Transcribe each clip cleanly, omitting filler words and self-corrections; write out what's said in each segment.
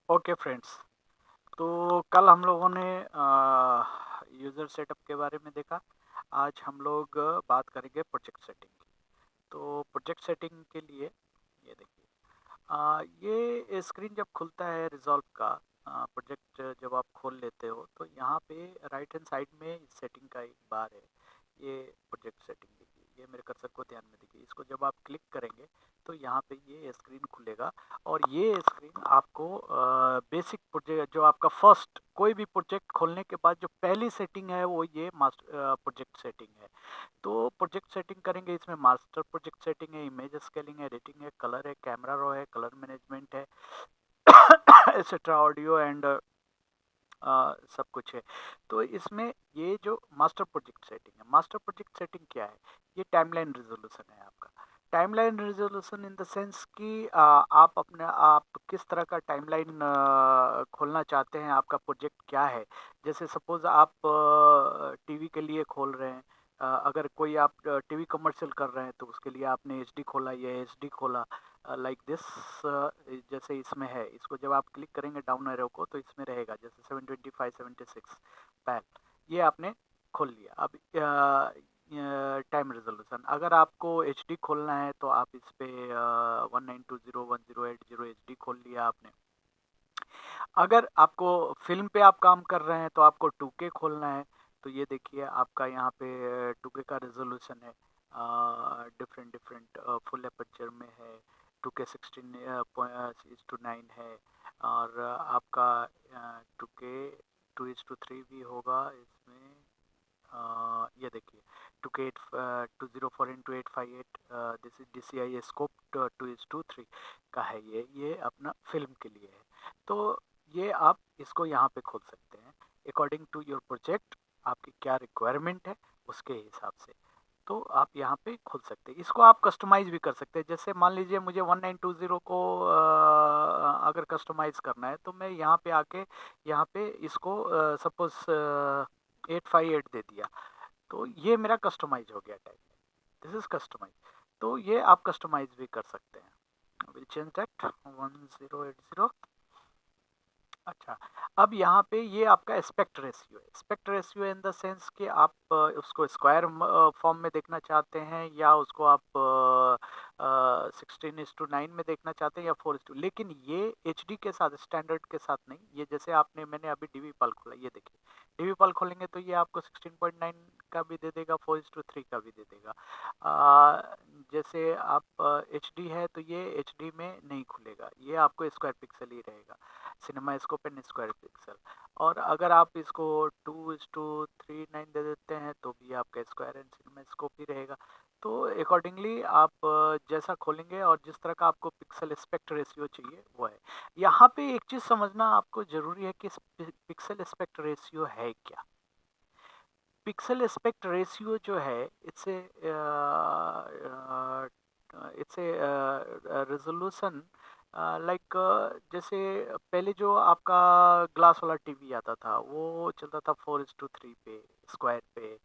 Okay friends, तो कल हम लोगों ने यूज़र सेटअप के बारे में देखा। आज हम लोग बात करेंगे प्रोजेक्ट सेटिंग की। तो प्रोजेक्ट सेटिंग के लिए ये देखिए, ये स्क्रीन जब खुलता है रिज़ॉल्व का, प्रोजेक्ट जब आप खोल लेते हो तो यहाँ पे राइट हैंड साइड में सेटिंग का एक बार है। ये प्रोजेक्ट सेटिंग देखिए, ये मेरे कर्सर को ध्यान में देखिए, इसको जब आप क्लिक करेंगे तो यहाँ पे ये स्क्रीन खुलेगा। और ये स्क्रीन आपको बेसिक प्रोजेक्ट, जो आपका फर्स्ट कोई भी प्रोजेक्ट खोलने के बाद जो पहली सेटिंग है वो ये मास्टर प्रोजेक्ट सेटिंग है। तो प्रोजेक्ट सेटिंग करेंगे, इसमें मास्टर प्रोजेक्ट सेटिंग है, इमेज स्केलिंग है, एडिटिंग है, कलर है, कैमरा रो है, कलर मैनेजमेंट है, एक्सेट्रा, ऑडियो एंड सब कुछ है। तो इसमें ये जो मास्टर प्रोजेक्ट सेटिंग है, मास्टर प्रोजेक्ट सेटिंग क्या है? ये टाइमलाइन रिजोल्यूशन है आपका। Timeline resolution in the sense कि आप किस तरह का टाइमलाइन खोलना चाहते हैं, आपका प्रोजेक्ट क्या है। जैसे सपोज आप टीवी के लिए खोल रहे हैं, अगर कोई आप टीवी कमर्शियल कर रहे हैं तो उसके लिए आपने एचडी खोला या एचडी खोला, लाइक दिस। जैसे इसमें है, इसको जब आप क्लिक करेंगे डाउन एरो को तो इसमें रहेगा जैसे 725 76 पैन, ये आपने खोल लिया। अब टाइम रेजोल्यूशन, अगर आपको एच डी खोलना है तो आप इस पे 19201080 खोल लिया आपने। अगर आपको फिल्म पे आप काम कर रहे हैं तो आपको 2K खोलना है, तो ये देखिए आपका यहाँ पे 2K का रेजोल्यूशन है, डिफरेंट डिफरेंट फुल एपर्चर में है, 2K 16:9 है। और आपका 2K 2:3 भी होगा इसमें। ये देखिए 2K 204x858, this is DCI scope 2:3 का है। ये अपना फिल्म के लिए है। तो ये आप इसको यहाँ पे खोल सकते हैं अकॉर्डिंग टू योर प्रोजेक्ट, आपकी क्या रिक्वायरमेंट है उसके हिसाब से। तो आप यहाँ पे खोल सकते हैं, इसको आप कस्टमाइज भी कर सकते हैं। जैसे मान लीजिए मुझे 1920 को अगर कस्टमाइज करना है तो मैं यहाँ पे आके यहाँ पे इसको सपोज 858 दे दिया, तो ये मेरा कस्टमाइज हो गया टाइप, दिस इज कस्टमाइज। तो ये आप कस्टमाइज भी कर सकते हैं। Will change that 1080। अच्छा, अब यहाँ पे ये आपका एस्पेक्ट रेशियो है। Aspect ratio in the sense कि आप उसको स्क्वायर फॉर्म में देखना चाहते हैं या उसको आप 16:9 में देखना चाहते हैं या 4:2, लेकिन ये एचडी के साथ, स्टैंडर्ड के साथ नहीं। ये जैसे आपने, मैंने अभी डीवी पाल खोला, ये देखिए डीवी पाल खोलेंगे तो ये आपको 16:9 का भी दे देगा, 4:3 का भी दे देगा। जैसे आप एच डी है तो ये एच डी में नहीं खुलेगा, ये आपको स्क्वायर पिक्सल ही रहेगा, cinema scope and square pixel. और अगर आप इसको 2:39 दे देते हैं तो भी आपका स्क्वायर एंड सिनेमा स्कोप ही रहेगा। तो अकॉर्डिंगली आप जैसा खोलेंगे और जिस तरह का आपको पिक्सल एस्पेक्ट रेशियो चाहिए वो है। यहाँ पे एक चीज़ समझना आपको ज़रूरी है कि पिक्सल एस्पेक्ट रेशियो है क्या। पिक्सल एस्पेक्ट रेशियो जो है, इट्स ए रेजोल्यूशन, लाइक जैसे पहले जो आपका ग्लास वाला टीवी आता था वो चलता था 4:3 पे, स्क्वायर पे।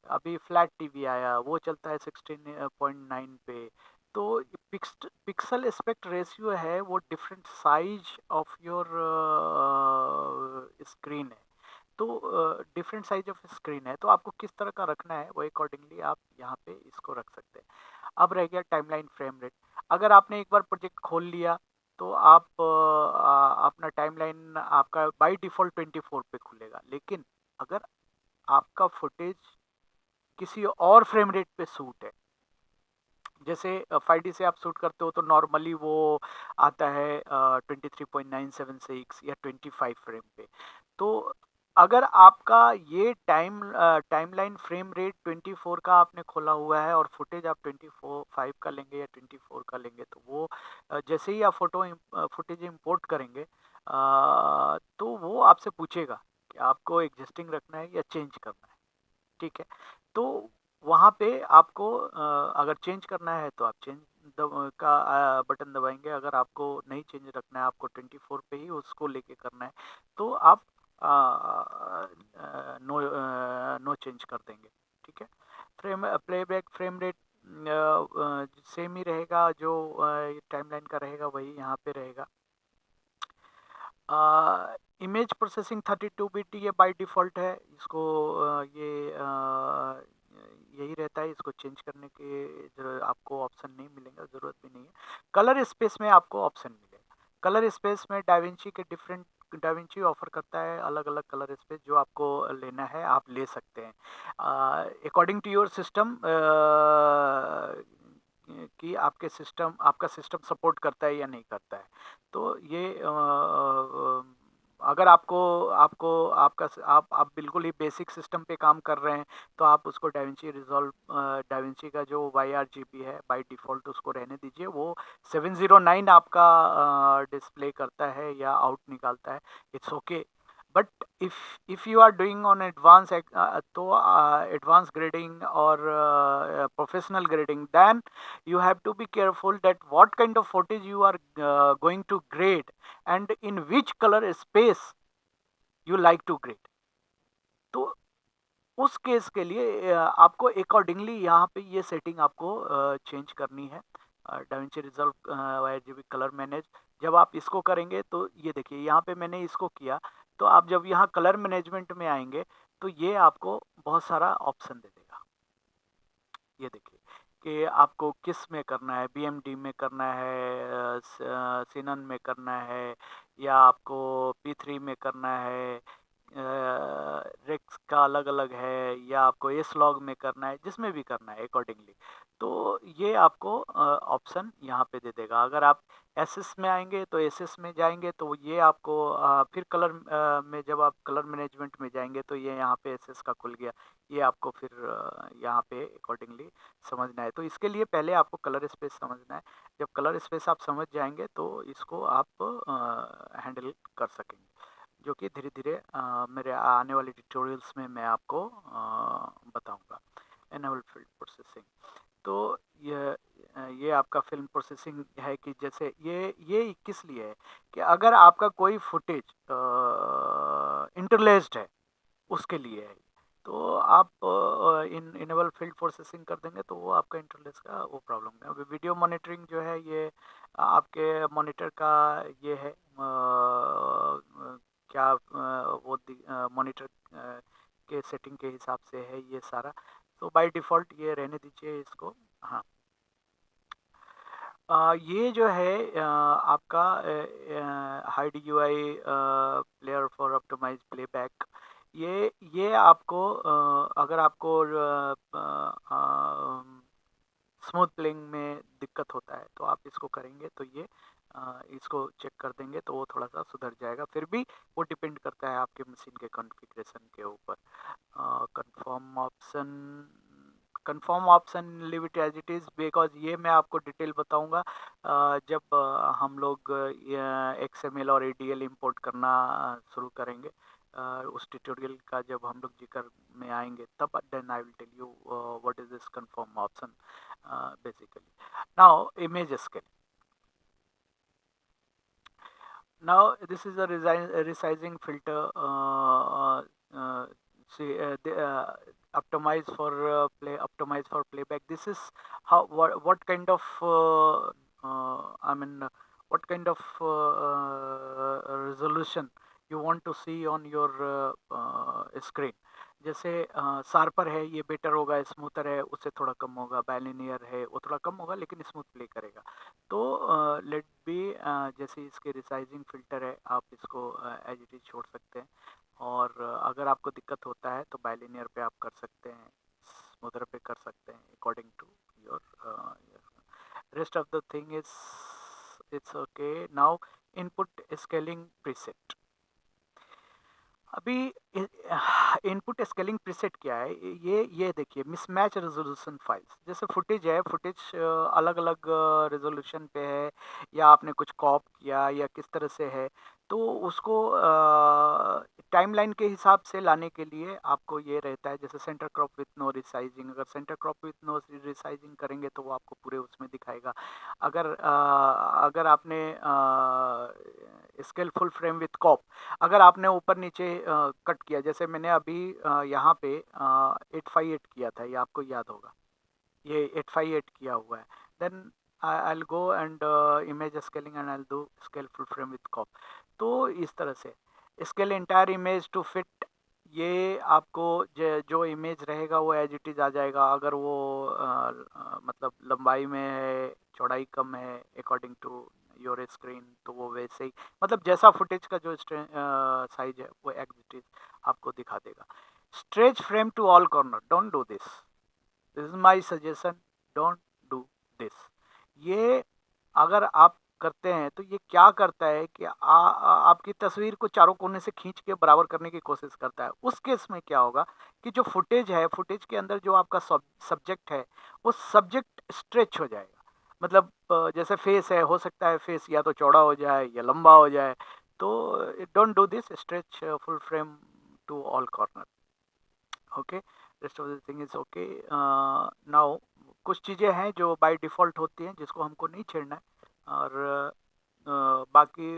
अभी फ्लैट टीवी आया वो चलता है 16:9 पे। तो पिक्सल एस्पेक्ट रेशियो है वो different size of your screen है। तो डिफरेंट साइज ऑफ स्क्रीन है, तो आपको किस तरह का रखना है वो अकॉर्डिंगली आप यहाँ पे इसको रख सकते हैं। अब रह गया टाइमलाइन फ्रेम रेट। अगर आपने एक बार प्रोजेक्ट खोल लिया तो आप अपना टाइमलाइन आपका बाय डिफ़ॉल्ट 24 पे खुलेगा, लेकिन अगर आपका फुटेज किसी और फ्रेम रेट पे शूट है, जैसे 5D से आप शूट करते हो तो नॉर्मली वो आता है 23.976 या 25 फ्रेम पे। तो अगर आपका ये टाइमलाइन फ्रेम रेट 24 का आपने खोला हुआ है और फुटेज आप 24 5 का लेंगे या 24 का लेंगे, तो वो जैसे ही आप फुटेज इंपोर्ट करेंगे तो वो आपसे पूछेगा कि आपको एग्जिस्टिंग रखना है या चेंज करना है। ठीक है, तो वहाँ पे आपको अगर चेंज करना है तो आप चेंज का बटन दबाएंगे। अगर आपको नहीं चेंज रखना है, आपको 24 पे ही उसको लेके करना है, तो आप नो नो चेंज कर देंगे। ठीक है, प्लेबैक फ्रेम रेट सेम ही रहेगा, जो टाइमलाइन का रहेगा वही यहाँ पे रहेगा। इमेज प्रोसेसिंग 32 बिट ये बाय डिफ़ॉल्ट है। इसको यही रहता है, इसको चेंज करने के आपको ऑप्शन नहीं मिलेगा, ज़रूरत भी नहीं है। कलर स्पेस में आपको ऑप्शन मिलेगा। कलर स्पेस में डाविंची के डिफरेंट डाविंची ऑफर करता है अलग अलग कलर स्पेस, जो आपको लेना है आप ले सकते हैं अकॉर्डिंग टू योर सिस्टम, कि आपका सिस्टम सपोर्ट करता है या नहीं करता है। तो ये अगर आपको आपको आपका आप बिल्कुल ही बेसिक सिस्टम पे काम कर रहे हैं, तो आप उसको डाविंची रिजॉल्व डाविंची का जो YRGB है बाय डिफ़ॉल्ट उसको रहने दीजिए। वो 709 आपका डिस्प्ले करता है या आउट निकालता है, it's okay. But if you are doing on advance तो एडवांस ग्रेडिंग और professional grading, then you have to be careful that what kind of footage you are going to grade and in which color space you like to grade. तो उस case के लिए आपको accordingly यहाँ पे ये setting आपको चेंज करनी है। Da Vinci resolve YRGB colour manage, जब आप इसको करेंगे तो ये देखिए यहाँ पे मैंने इसको किया, तो आप जब यहाँ कलर मैनेजमेंट में आएंगे तो ये आपको बहुत सारा ऑप्शन दे देगा। ये देखिए कि आपको किस में करना है, BMD में करना है, सिनन में करना है, या आपको P3 में करना है, रेक्स का अलग अलग है, या आपको एस लॉग में करना है, जिसमें भी करना है अकॉर्डिंगली। तो ये आपको ऑप्शन यहाँ पे दे देगा। अगर आप एसएस में आएंगे तो एसएस में जाएंगे तो ये आपको फिर कलर में जब आप कलर मैनेजमेंट में जाएंगे तो ये यहाँ पे एसएस का खुल गया। ये आपको फिर यहाँ पे अकॉर्डिंगली समझना है। तो इसके लिए पहले आपको कलर स्पेस समझना है। जब कलर स्पेस आप समझ जाएंगे तो इसको आप हैंडल कर सकेंगे, जो कि धीरे धीरे मेरे आने वाले ट्यूटोरियल्स में मैं आपको बताऊंगा। एनेबल फील्ड प्रोसेसिंग, तो ये आपका फिल्म प्रोसेसिंग है कि जैसे ये किस लिए है कि अगर आपका कोई फुटेज इंटरलेस्ड है उसके लिए है, तो आप इन इनेबल फील्ड प्रोसेसिंग कर देंगे तो वो आपका इंटरलेस का वो प्रॉब्लम है। अभी वीडियो मॉनिटरिंग जो है ये आपके मॉनिटर का ये है क्या वो मॉनिटर के सेटिंग के हिसाब से है ये सारा। तो बाय डिफ़ॉल्ट ये रहने दीजिए इसको। हाँ, ये जो है आपका high DUI player for optimise playback, ये आपको अगर आपको स्मूथ प्लेइंग में दिक्कत होता है तो आप इसको करेंगे तो ये इसको चेक कर देंगे तो वो थोड़ा सा सुधर जाएगा। फिर भी वो डिपेंड करता है आपके मशीन के कॉन्फ़िगरेशन के ऊपर। Confirm option, confirm option leave it as it is, because ये मैं आपको डिटेल बताऊंगा जब हम लोग XML और ADL इंपोर्ट करना शुरू करेंगे। उस ट्यूटोरियल का जब हम लोग जिक्र में आएंगे तब then I will tell you what is this confirm option basically. Now image scale, now this is a resizing filter optimize for optimize for playback. This is how what kind of I mean what kind of resolution you want to see on your screen। जैसे sharper है ये better होगा, smoother है उससे थोड़ा कम होगा, bilinear है वो थोड़ा कम होगा लेकिन स्मूथ प्ले करेगा। तो लेट बी जैसे इसके रिसाइजिंग फिल्टर है आप इसको एज इट इज छोड़ सकते हैं, और अगर आपको दिक्कत होता है तो बाइलिनियर पे आप कर सकते हैं, स्मूथर पे कर सकते हैं according to your rest of the thing is it's okay. Now input scaling preset, अभी इनपुट स्केलिंग प्रीसेट क्या है, ये देखिए मिसमैच रेजोल्यूशन फाइल्स। जैसे फुटेज है, फुटेज अलग अलग रेजोल्यूशन पे है या आपने कुछ कॉप किया या किस तरह से है, तो उसको टाइमलाइन के हिसाब से लाने के लिए आपको ये रहता है जैसे centre crop with no resizing. अगर centre crop with no resizing करेंगे तो वो आपको पूरे उसमें दिखाएगा। अगर आपने scale full frame with crop, अगर आपने ऊपर नीचे कट किया, जैसे मैंने अभी यहाँ पे 8x8 किया था, ये आपको याद होगा, ये 8x8 किया हुआ है। Then I'll go and image scaling and I'll do scale full frame with crop. तो इस तरह से scale entire image to fit, ये आपको जो इमेज रहेगा वो एज इट इज़ आ जाएगा। अगर वो मतलब लंबाई में है, चौड़ाई कम है अकॉर्डिंग टू योर स्क्रीन, तो वो वैसे ही मतलब जैसा फुटेज का जो साइज है वो एज इट इज़ आपको दिखा देगा। Stretch frame to all corner, don't do this, this is my suggestion, don't do this. ये अगर आप करते हैं तो ये क्या करता है कि आपकी तस्वीर को चारों कोने से खींच के बराबर करने की कोशिश करता है। उस केस में क्या होगा कि जो फुटेज है, फुटेज के अंदर जो आपका सब्जेक्ट है, वो सब्जेक्ट स्ट्रेच हो जाएगा। मतलब जैसे फेस है, हो सकता है फेस या तो चौड़ा हो जाए या लंबा हो जाए। तो don't do this, stretch full frame to all corner. Okay, rest of the thing is okay. Now कुछ चीज़ें हैं जो बाय डिफ़ॉल्ट होती हैं जिसको हमको नहीं छेड़ना है। और बाकी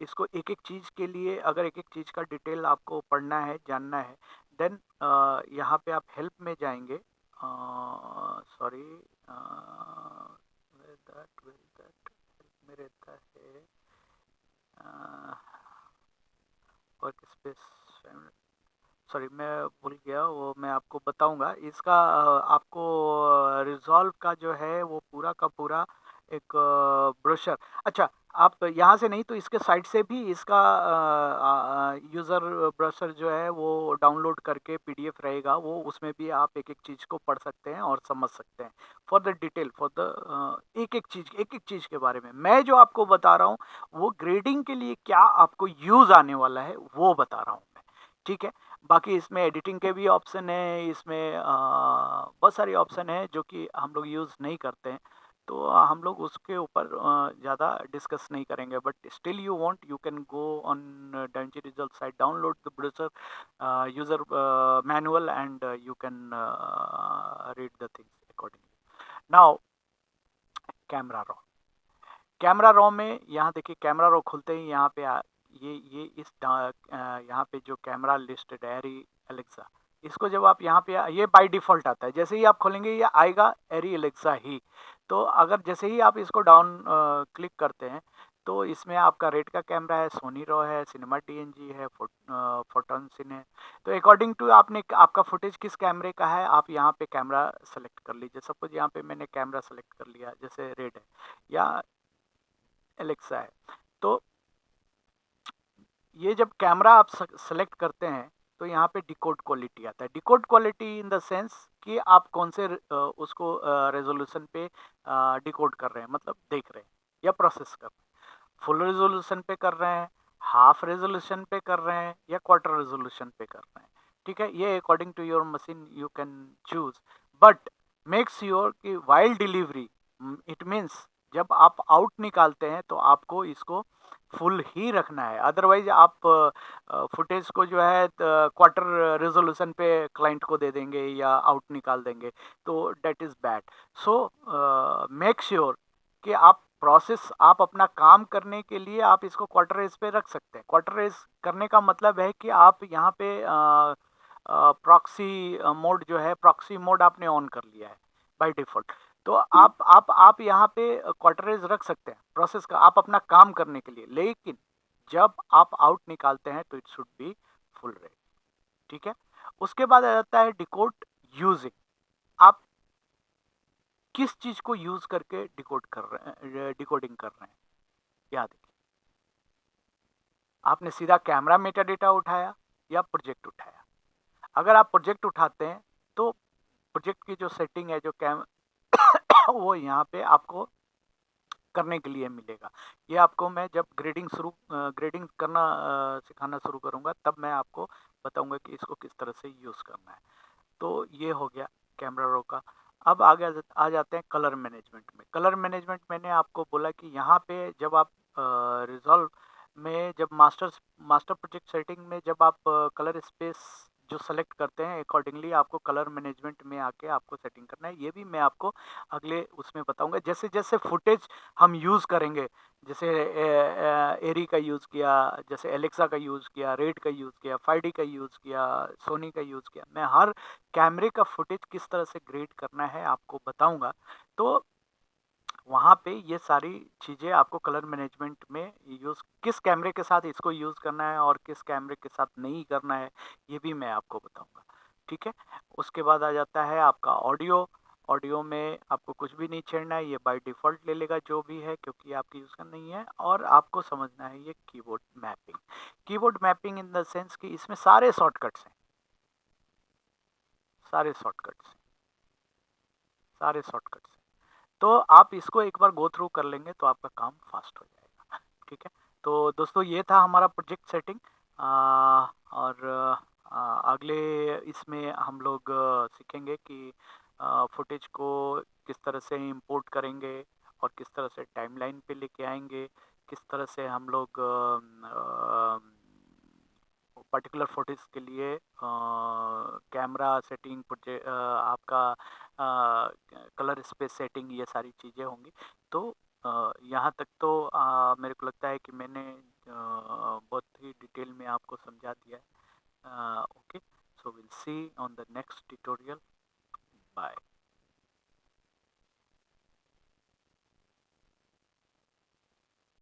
इसको एक एक चीज़ के लिए, अगर एक एक चीज़ का डिटेल आपको पढ़ना है, जानना है, देन यहाँ पे आप हेल्प में जाएंगे। सॉरी, दैट हेल्प में रहता है वर्क स्पेस। सॉरी, मैं भूल गया, वो मैं आपको बताऊंगा इसका। आपको रिजॉल्व का जो है वो पूरा का पूरा एक ब्रोशर, अच्छा, आप यहाँ से नहीं तो इसके साइट से भी इसका यूज़र ब्रोशर जो है वो डाउनलोड करके पीडीएफ रहेगा, वो उसमें भी आप एक एक चीज़ को पढ़ सकते हैं और समझ सकते हैं। For the detail, for the एक एक चीज़ के बारे में मैं जो आपको बता रहा हूँ, वो ग्रेडिंग के लिए क्या आपको यूज़ आने वाला है वो बता रहा हूँ मैं। ठीक है, बाकी इसमें एडिटिंग के भी ऑप्शन है, इसमें बहुत सारे ऑप्शन है जो कि हम लोग यूज़ नहीं करते हैं, तो हम लोग उसके ऊपर ज़्यादा डिस्कस नहीं करेंगे। But still you want, you can go on DaVinci Resolve site, download the browser user manual and you can read the things accordingly. Now camera raw, camera raw में यहाँ देखिए, कैमरा रॉ खुलते ही यहाँ पे ये इस यहाँ पे जो कैमरा लिस्ट एरी एलेक्सा, इसको जब आप यहाँ पे ये बाय डिफ़ॉल्ट आता है, जैसे ही आप खोलेंगे ये आएगा एरी एलेक्सा ही। तो अगर जैसे ही आप इसको डाउन क्लिक करते हैं तो इसमें आपका रेड का कैमरा है, सोनी रॉ है, सिनेमा टीएनजी है, फोटोन सिन है। तो अकॉर्डिंग टू आपने आपका फुटेज किस कैमरे का है, आप यहाँ पे कैमरा सेलेक्ट कर लीजिए। सपोज यहाँ पे मैंने कैमरा सेलेक्ट कर लिया, जैसे रेड है या एलेक्सा है। तो ये जब कैमरा आप सेलेक्ट करते हैं तो यहाँ पे डिकोड क्वालिटी आता है। Decode quality in the sense कि आप कौन से उसको रेजोल्यूशन पे डिकोड कर रहे हैं, मतलब देख रहे हैं या प्रोसेस कर रहे हैं। फुल रेजोल्यूशन पे कर रहे हैं, हाफ रेजोल्यूशन पे कर रहे हैं या क्वार्टर रेजोल्यूशन पे कर रहे हैं। ठीक है, ये according to your machine you can choose. But make sure कि वाइल डिलीवरी, इट मीन्स जब आप आउट निकालते हैं तो आपको इसको फुल ही रखना है। अदरवाइज आप फुटेज को जो है क्वार्टर रेजोल्यूशन पे क्लाइंट को दे देंगे या आउट निकाल देंगे, तो that is bad. So make sure कि आप प्रोसेस, आप अपना काम करने के लिए आप इसको क्वार्टर रेज पे रख सकते हैं। क्वार्टर रेज करने का मतलब है कि आप यहाँ पे प्रॉक्सी मोड जो है, प्रॉक्सी मोड आपने ऑन कर लिया है बाय डिफॉल्ट। तो आप यहाँ पे क्वार्टरेज रख सकते हैं प्रोसेस का, आप अपना काम करने के लिए, लेकिन जब आप आउट निकालते हैं तो it should be full rate. ठीक है, उसके बाद आ जाता है डिकोड यूजिंग। आप किस चीज को यूज करके डिकोड कर रहे हैं, डिकोडिंग कर रहे हैं। याद देखिए, आपने सीधा कैमरा मेटा डेटा उठाया या प्रोजेक्ट उठाया। अगर आप प्रोजेक्ट उठाते हैं तो प्रोजेक्ट की जो सेटिंग है, जो कैम वो यहाँ पे आपको करने के लिए मिलेगा। ये आपको मैं जब ग्रेडिंग करना सिखाना शुरू करूँगा तब मैं आपको बताऊँगा कि इसको किस तरह से यूज़ करना है। तो ये हो गया कैमरा रो का। अब आगे आ जाते हैं कलर मैनेजमेंट में। कलर मैनेजमेंट मैंने आपको बोला कि यहाँ पे जब आप रिजॉल्व में, जब मास्टर प्रोजेक्ट सेटिंग में जब आप कलर स्पेस जो सेलेक्ट करते हैं, अकॉर्डिंगली आपको कलर मैनेजमेंट में आके आपको सेटिंग करना है। ये भी मैं आपको अगले उसमें बताऊंगा। जैसे जैसे फुटेज हम यूज़ करेंगे, जैसे एरी का यूज़ किया, जैसे एलेक्सा का यूज़ किया, रेड का यूज़ किया, 5D का यूज़ किया, सोनी का यूज़ किया, मैं हर कैमरे का फुटेज किस तरह से ग्रेड करना है आपको बताऊंगा। तो वहाँ पे ये सारी चीज़ें आपको कलर मैनेजमेंट में यूज़, किस कैमरे के साथ इसको यूज़ करना है और किस कैमरे के साथ नहीं करना है, ये भी मैं आपको बताऊँगा, ठीक है? उसके बाद आ जाता है आपका ऑडियो। ऑडियो में आपको कुछ भी नहीं छेड़ना है, ये बाय डिफ़ॉल्ट ले लेगा जो भी है, क्योंकि आपकी यूज़ करना नहीं है। और आपको समझना है ये keyboard mapping. Keyboard mapping in the sense कि इसमें सारे शॉर्टकट्स हैं, सारे शॉर्टकट्स हैं, सारे शॉर्टकट्स हैं। तो आप इसको एक बार गो थ्रू कर लेंगे तो आपका काम फास्ट हो जाएगा, ठीक है? तो दोस्तों ये था हमारा प्रोजेक्ट सेटिंग। और अगले इसमें हम लोग सीखेंगे कि फुटेज को किस तरह से इंपोर्ट करेंगे और किस तरह से टाइमलाइन पे लेके आएंगे, किस तरह से हम लोग पर्टिकुलर फुटेज के लिए कैमरा सेटिंग, आपका कलर स्पेस सेटिंग, ये सारी चीज़ें होंगी। तो यहाँ तक तो मेरे को लगता है कि मैंने बहुत ही डिटेल में आपको समझा दिया है। Okay, so will see on the next tutorial. Bye.